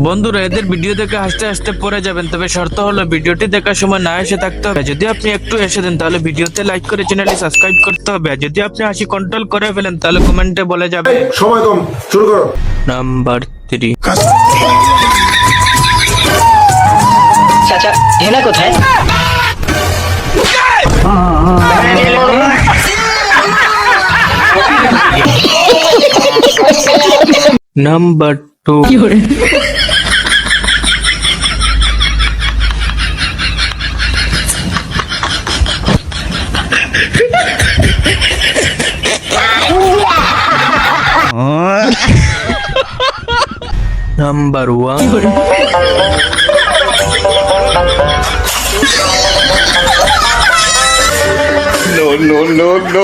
বন্ধুরা, এদের ভিডিও দেখে হাসতে হাসতে পড়ে যাবেন, তবে শর্ত হলো ভিডিওটি দেখার সময় না এসে থাকতে হবে। যদি আপনি একটু এসে দেন তাহলে ভিডিওতে লাইক করে চ্যানেলটি সাবস্ক্রাইব করতে হবে। আর যদি আপনি হাসি কন্ট্রোল করে ফেলেন তাহলে কমেন্টে বলে যাবেন। সময় কম, শুরু করো। নাম্বার 3। চাচা হেনা কোথায়? Number 2। Number 1। No, no, no, no.